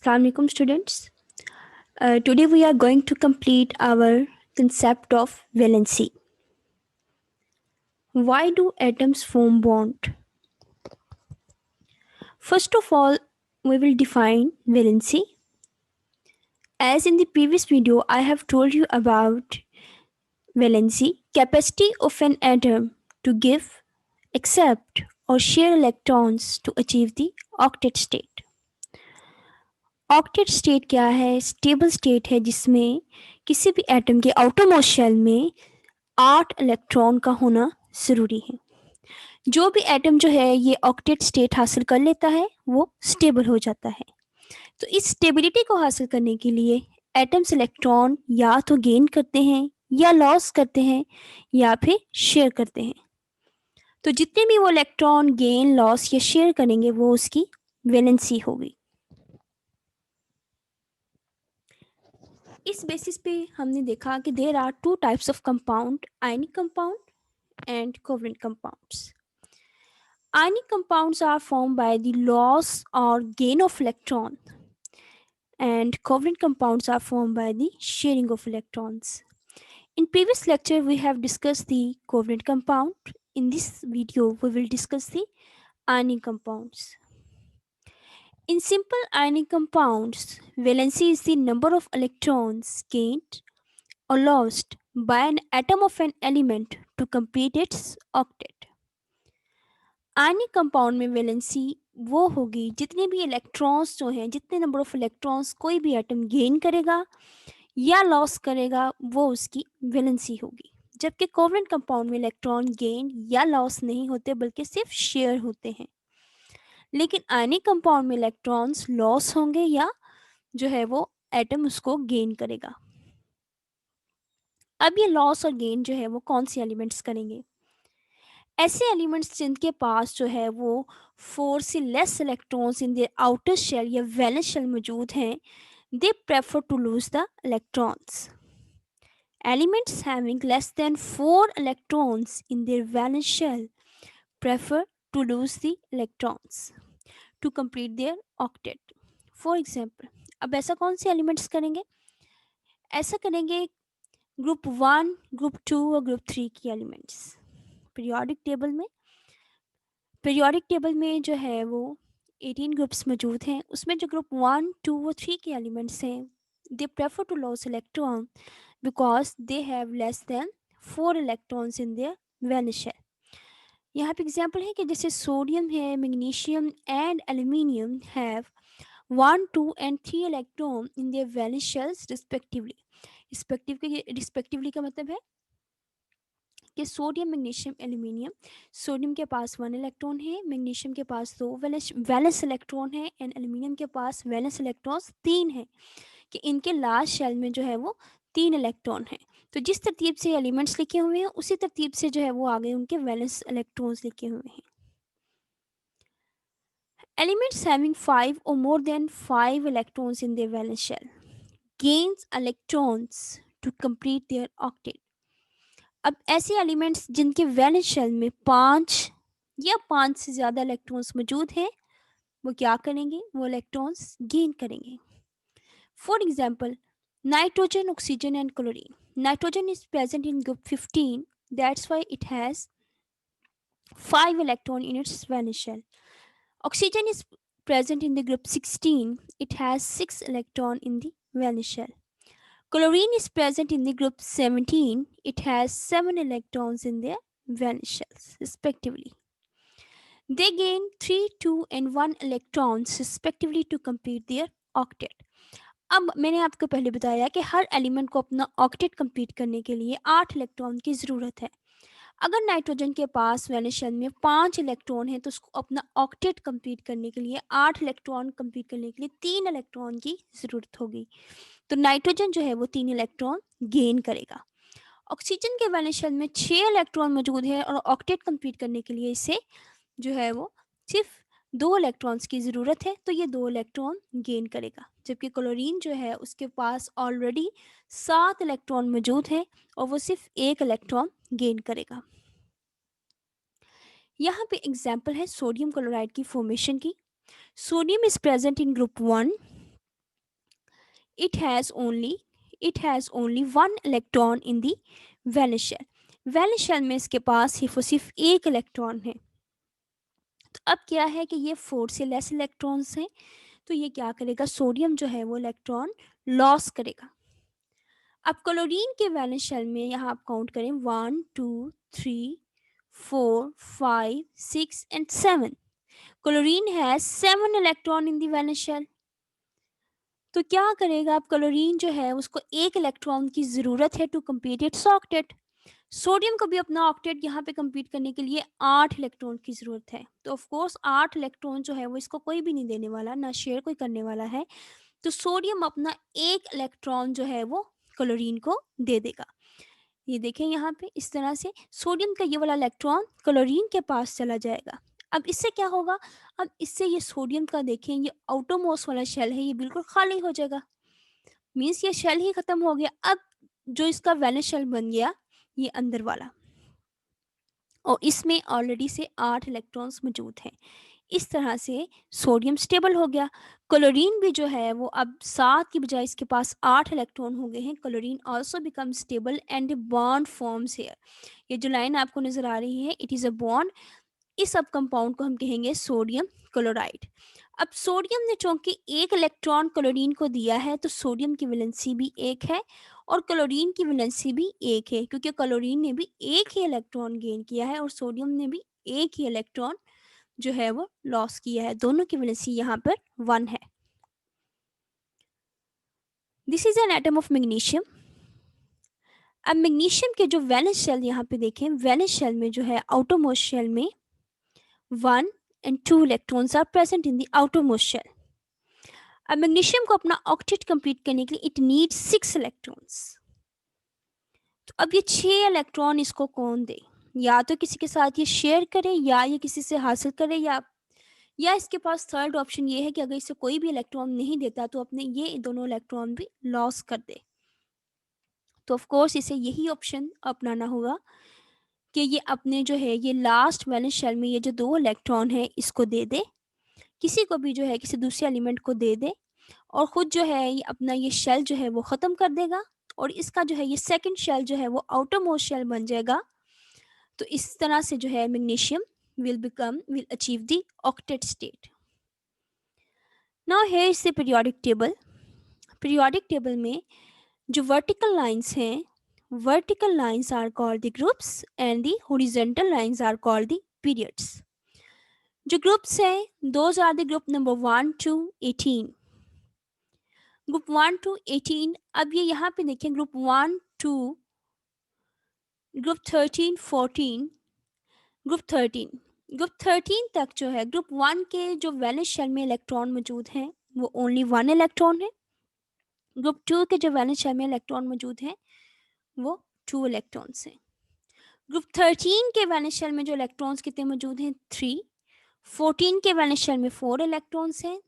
Assalamualaikum students. Today we are going to complete our concept of valency. Why do atoms form bond? First of all, we will define valency. As in the previous video, I have told you about valency, capacity of an atom to give, accept or share electrons to achieve the octet state. Octet state क्या है? Stable state है जिसमें किसी भी atom के outermost shell में 8 electron का होना ज़रूरी है। जो भी एटम जो है ये ऑक्टेट स्टेट हासिल कर लेता है वो स्टेबल हो जाता है। तो इस स्टेबिलिटी को हासिल करने के लिए एटम्स इलेक्ट्रॉन या तो गेन करते हैं या लॉस करते हैं या फिर शेयर करते हैं। तो जितने भी वो इलेक्ट्रॉन गेन लॉस या शेयर करेंगे वो उसकी वैलेंसी होगी। इस बेसिस पे हमने देखा कि there are two types of compound, ionic compound and covalent compounds. Ionic compounds are formed by the loss or gain of electron, and covalent compounds are formed by the sharing of electrons. In previous lecture we have discussed the covalent compound. In this video we will discuss the ionic compounds. In simple ionic compounds, valency is the number of electrons gained or lost by an atom of an element to complete its octet. Ionic compound में valency वो होगी जितने भी electrons जो हैं, जितने number of electrons कोई भी एटम गेन करेगा या लॉस करेगा वो उसकी वैलेंसी होगी। जबकि कोवेलेंट कंपाउंड में इलेक्ट्रॉन गेन या लॉस नहीं होते बल्कि सिर्फ शेयर होते हैं। लेकिन आयनिक कंपाउंड में इलेक्ट्रॉन्स लॉस होंगे या जो है वो एटम उसको गेन करेगा। अब ये लॉस और गेन जो है वो कौन से एलिमेंट्स करेंगे? ऐसे एलिमेंट्स जिनके पास जो है वो 4 से less electrons in their outer shell या वैलेंस शेल मौजूद हैं, they prefer to lose the electrons. Elements having less than 4 electrons in their valence shell prefer to lose the electrons to complete their octet. For example, अब ऐसा कौन से elements करेंगे? ऐसा करेंगे ग्रुप 1, ग्रुप 2 और ग्रुप 3 की एलिमेंट्स। पीरियोडिक टेबल में जो है वो 18 ग्रुप्स मौजूद हैं। उसमें जो ग्रुप 1, 2 और 3 के एलिमेंट्स हैं, they prefer to loss electron because they have less than 4 electrons in their valence shell. यहाँ पे एग्जांपल है कि जैसे सोडियम है, magnesium and aluminium have 1, 2 and 3 electron in their valence shells respectively. Respectively का मतलब है कि सोडियम, मैग्नीशियम, एल्यूमिनियम, सोडियम के पास 1 इलेक्ट्रॉन है, मैग्नीशियम के पास 2 वैलेंस इलेक्ट्रॉन है एंड एल्यूमिनियम के पास वैलेंस इलेक्ट्रॉन्स 3 है, कि इनके लास्ट शेल में जो है वो 3 इलेक्ट्रॉन है। तो जिस तरतीब से एलिमेंट्स लिखे हुए हैं उसी तरतीब से जो है वो आगे उनके वैलेंस इलेक्ट्रॉन्स लिखे हुए हैं। Elements having 5 or more than 5 electrons in their valence shell gains electrons to complete their octet. अब ऐसे एलिमेंट्स जिनके वैलेंस शेल में 5 या 5 से ज़्यादा इलेक्ट्रॉन्स मौजूद हैं वो क्या करेंगे? वो इलेक्ट्रॉन्स गेन करेंगे। For example, nitrogen, oxygen and chlorine. Nitrogen is present in group 15, that's why it has 5 electron in its valence shell. Oxygen is present in the group 16, it has 6 electron in the valence shell. Chlorine is present in the group 17, it has 7 electrons in their valence shells respectively. They gain 3, 2 and 1 electrons respectively to complete their octet. अब मैंने आपको पहले बताया कि हर element को अपना octet complete करने के लिए 8 इलेक्ट्रॉन की ज़रूरत है। अगर नाइट्रोजन के पास वैलेंस शेल में 5 इलेक्ट्रॉन है तो उसको अपना ऑक्टेट कंप्लीट करने के लिए 8 इलेक्ट्रॉन कंप्लीट करने के लिए 3 इलेक्ट्रॉन की ज़रूरत होगी। तो नाइट्रोजन जो है वो 3 इलेक्ट्रॉन गेन करेगा। ऑक्सीजन के वैलेंस शेल में 6 इलेक्ट्रॉन मौजूद है और ऑक्टेट कंप्लीट करने के लिए इसे जो है वो सिर्फ 2 इलेक्ट्रॉन्स की ज़रूरत है, तो ये 2 इलेक्ट्रॉन गेन करेगा। जबकि क्लोरीन जो है उसके पास ऑलरेडी 7 इलेक्ट्रॉन मौजूद है और वो सिर्फ 1 इलेक्ट्रॉन गेन करेगा। यहाँ पे एग्जाम्पल है सोडियम क्लोराइड की फॉर्मेशन की. Sodium is present in group 1 it has only it has only one electron in the valence shell. Valence shell में इसके पास सिर्फ एक इलेक्ट्रॉन है. तो अब क्या है कि ये 4 से लेस इलेक्ट्रॉन्स हैं, तो ये क्या करेगा, सोडियम जो है वो इलेक्ट्रॉन लॉस करेगा. अब क्लोरीन के वैलेंस शेल में यहाँ आप काउंट करें 1 2 3 4 5 6 and 7. Chlorine has 7 electron in the valence shell. तो क्या करेगा, अब क्लोरीन जो है उसको एक इलेक्ट्रॉन की ज़रूरत है to complete its octet. Sodium को भी अपना ऑक्टेट यहाँ पे कंप्लीट करने के लिए 8 इलेक्ट्रॉन की ज़रूरत है. तो ऑफ कोर्स 8 इलेक्ट्रॉन जो है वो इसको कोई भी नहीं देने वाला, ना शेयर कोई करने वाला है. तो सोडियम अपना एक इलेक्ट्रॉन जो है वो क्लोरीन को दे देगा. ये देखें यहाँ पे इस तरह से सोडियम का ये वाला इलेक्ट्रॉन क्लोरीन के पास चला जाएगा. अब इससे क्या होगा, अब इससे ये सोडियम का देखें, ये आउटरमोस्ट वाला शेल है ये बिल्कुल खाली हो जाएगा. मीन्स ये शेल ही खत्म हो गया. अब जो इसका वैलेंस शेल बन गया ये अंदर वाला, और इसमें ऑलरेडी से 8 इलेक्ट्रॉन्स मौजूद हैं. इस तरह से सोडियम स्टेबल हो गया. क्लोरीन भी जो है वो अब 7 की बजाय इसके पास 8 इलेक्ट्रॉन हो गए हैं. Chlorine also become stable and bond forms here. ये जो लाइन आपको नजर आ रही है, इट इज़ अ बॉन्ड. इस सब कंपाउंड को हम कहेंगे सोडियम क्लोराइड. अब सोडियम ने चूंकि एक इलेक्ट्रॉन क्लोरीन को दिया है, तो सोडियम की वैलेंसी भी एक है और क्लोरीन की वैलेंसी भी एक है, क्योंकि क्लोरीन ने भी एक ही इलेक्ट्रॉन गेन किया है और सोडियम ने भी एक ही इलेक्ट्रॉन जो है वो लॉस किया है. दोनों की वैलेंसी यहाँ पर 1 है. This is an atom of magnesium. अब मैग्नीशियम के जो वैलेंस शेल यहाँ पे देखें, वैलेंस शेल में जो है आउटरमोस्ट शेल में 1 and 2 electrons are present in the outermost shell. अब मैग्नीशियम को अपना ऑक्टेट कंप्लीट करने के लिए इट नीड्स 6 इलेक्ट्रॉन्स. तो अब ये 6 इलेक्ट्रॉन इसको कौन दे, या तो किसी के साथ ये शेयर करे, या ये किसी से हासिल करे, या इसके पास थर्ड ऑप्शन ये है कि अगर इसे कोई भी इलेक्ट्रॉन नहीं देता तो अपने ये दोनों इलेक्ट्रॉन भी लॉस कर दे. तो ऑफ कोर्स इसे यही ऑप्शन अपनाना होगा कि ये अपने जो है ये लास्ट वैलेंस शेल में ये जो 2 इलेक्ट्रॉन है इसको दे दे, किसी को भी जो है किसी दूसरे एलिमेंट को दे दे, और ख़ुद जो है ये अपना ये शेल जो है वो ख़त्म कर देगा, और इसका जो है ये सेकंड शेल जो है वो आउटर मोस्ट शेल बन जाएगा. तो इस तरह से जो है magnesium will achieve the octet state. Now here is the periodic table. Periodic table में जो वर्टिकल लाइंस हैं, vertical lines are called the groups and the horizontal lines are called the periods. जो ग्रुप्स हैं those are the group number 1 to 18. Group 1 to 18. अब ये यहाँ पे देखें group 1 to group 13 14 group 13. Group 13 तक जो है ग्रुप 1 के जो वैलेंस शेल में इलेक्ट्रॉन मौजूद हैं वो ओनली 1 इलेक्ट्रॉन है. ग्रुप 2 के जो वैलेंस शेल में इलेक्ट्रॉन मौजूद हैं वो 2 इलेक्ट्रॉन्स हैं. ग्रुप 13 के वैलेंस शेल में जो इलेक्ट्रॉन्स कितने मौजूद हैं 3. 14 के वैलेंस शेल में 4 इलेक्ट्रॉन्स हैं.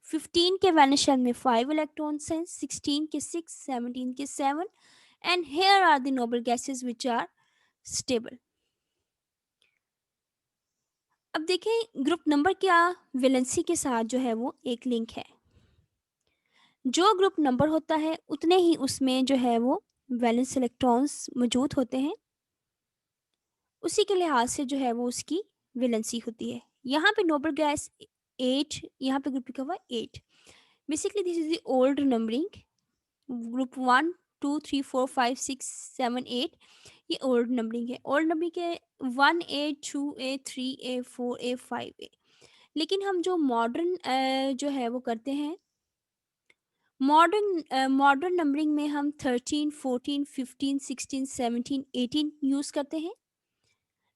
15 के वैलेंस शेल में 5 इलेक्ट्रॉन्स हैं. 16 के 6, 17 के 7, and here are the noble gases which are stable. अब देखें ग्रुप नंबर क्या वैलेंसी के साथ जो है वो एक लिंक है. जो ग्रुप नंबर होता है उतने ही उसमें जो है वो वैलेंस इलेक्ट्रॉन्स मौजूद होते हैं, उसी के लिहाज से जो है वो उसकी वैलेंसी होती है. यहाँ पे नोबल गैस 8, यहाँ पे ग्रुप लिखा हुआ 8. Basically this is the old numbering. Group 1 2 3 4 5 6 7 8 ये ओल्ड नंबरिंग है. ओल्ड नंबरिंग के 1A 2A 3A 4A 5A. लेकिन हम जो मॉडर्न जो है वो करते हैं, मॉडर्न नंबरिंग में हम 13 14 15 16 17 18 यूज़ करते हैं.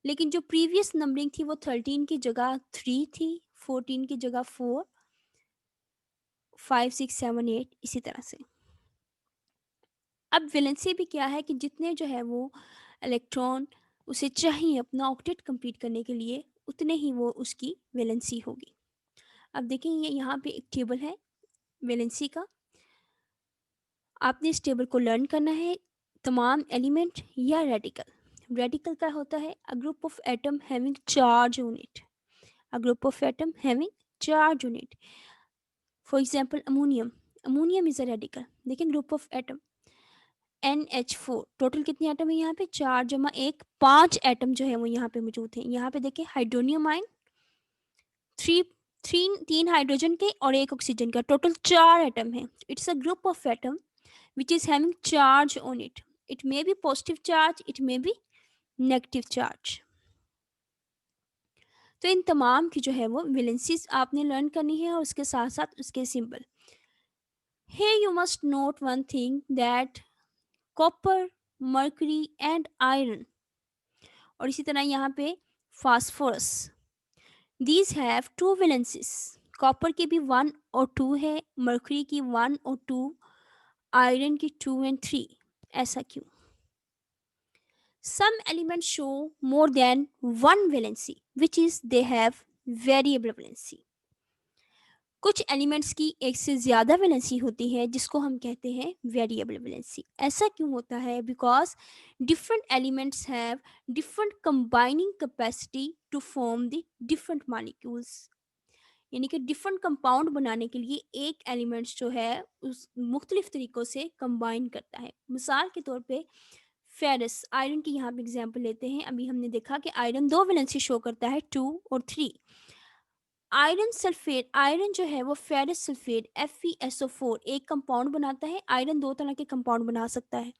लेकिन जो प्रीवियस नंबरिंग थी वो 13 की जगह 3 थी, 14 की जगह 4, 5 6 7 8 इसी तरह से. अब वैलेंसी भी क्या है कि जितने जो है वो इलेक्ट्रॉन उसे चाहिए अपना ऑक्टेट कंप्लीट करने के लिए, उतने ही वो उसकी वैलेंसी होगी. अब देखें ये यहाँ पे एक टेबल है वैलेंसी का. आपने इस टेबल को लर्न करना है. तमाम एलिमेंट या रेडिकल. रेडिकल क्या होता है, a group of atom having charge on it. A group of atom having charge on it. For example ammonium. Ammonium is a radical. देखिए group of atom NH4, total कितने atom है यहाँ पे? 4 जमा 1, 5 atom जो है वो यहाँ पे मौजूद हैं। यहाँ पे देखिए हाइड्रोनियम आयन, थ्री थ्री तीन हाइड्रोजन के और एक ऑक्सीजन का, टोटल 4 एटम है। It's a group of atom which is having charge on it. It may be positive charge, it may be negative charge. तो इन तमाम की जो है वो वैलेंसीज आपने लर्न करनी है और उसके साथ साथ उसके symbol. Here you must note one thing that copper, mercury and iron, और इसी तरह यहाँ पे phosphorus, these have two valences। Copper की भी 1 और 2 है, मर्क्यूरी की 1 और 2, आयरन की 2 एंड 3। ऐसा क्यों? Some elements show more than one valency, which is they have variable valency। कुछ एलिमेंट्स की एक से ज़्यादा वैलेंसी होती है जिसको हम कहते हैं वेरिएबल वैलेंसी। ऐसा क्यों होता है? Because different elements have different combining capacity to form the different molecules. यानी कि डिफरेंट कंपाउंड बनाने के लिए एक एलिमेंट्स जो है उस मुख्तलिफ तरीक़ों से कंबाइन करता है। मिसाल के तौर पे फेरस, आयरन की यहाँ पे एग्जांपल लेते हैं। अभी हमने देखा कि आयरन दो वैलेंसी शो करता है, 2 और 3। आयरन सल्फेट, आयरन जो है वो फेरस सल्फेट FeSO4 एक कंपाउंड बनाता है। आयरन दो तरह के कंपाउंड बना सकता है।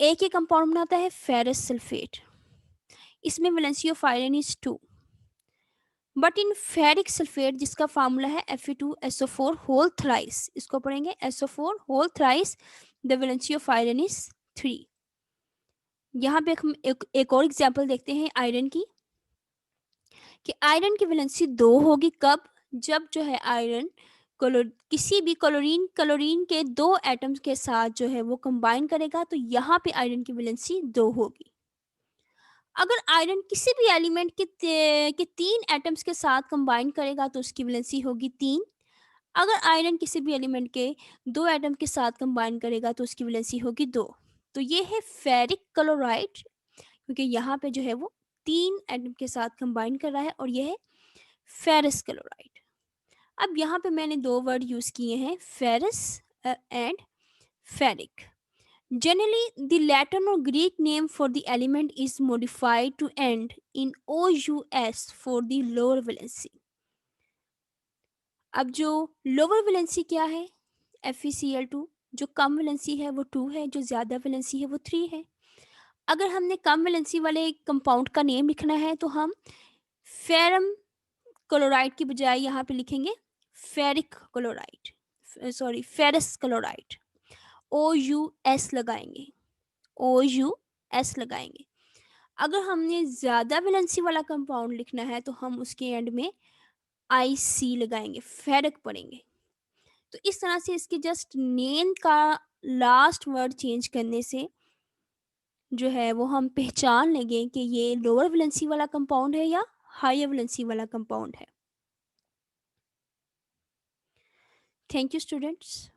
एक ही कंपाउंड बनाता है फेरस सल्फेट, इसमें valency of iron is 2। But in ferric sulphate जिसका फार्मूला है Fe2SO4 होल थ्राइस, इसको पढ़ेंगे SO4 whole thrice, the valency of iron is 3। यहाँ पे हम एक और एग्जाम्पल देखते हैं आयरन की, कि आयरन की वैलेंसी 2 होगी कब? जब जो है आयरन किसी भी क्लोरीन क्लोरीन के 2 एटम्स के साथ जो है वो कंबाइन करेगा, तो यहाँ पे आयरन की वैलेंसी 2 होगी। अगर आयरन किसी भी एलिमेंट के 3 एटम्स के साथ कंबाइन करेगा तो उसकी वैलेंसी होगी 3। अगर आयरन किसी भी एलिमेंट के 2 एटम के साथ कंबाइन करेगा तो उसकी वैलेंसी होगी 2। तो ये है फेरिक क्लोराइड, क्योंकि यहाँ पे जो है वो 3 एटम के साथ कंबाइन कर रहा है, और ये है फेरस क्लोराइड। अब यहाँ पे मैंने 2 वर्ड यूज़ किए हैं, ferrous and ferric. Generally, the Latin or Greek name for the element is modified to end in OUS for the lower valency। अब जो लोअर वैलेंसी क्या है? FeCl2। जो कम वैलेंसी है वो 2 है, जो ज़्यादा वैलेंसी है वो 3 है। अगर हमने कम वैलेंसी वाले कंपाउंड का नेम लिखना है तो हम फेरम क्लोराइड की बजाय यहाँ पे लिखेंगे ferric chloride, sorry ferrous chloride. OUS लगाएंगे, OUS लगाएंगे। अगर हमने ज़्यादा वैलेंसी वाला कंपाउंड लिखना है तो हम उसके एंड में IC लगाएंगे, फेरिक पढ़ेंगे। तो इस तरह से इसके जस्ट नेम का लास्ट वर्ड चेंज करने से जो है वो हम पहचान लेंगे कि ये लोअर वैलेंसी वाला कंपाउंड है या हायर वैलेंसी वाला कंपाउंड है। Thank you students.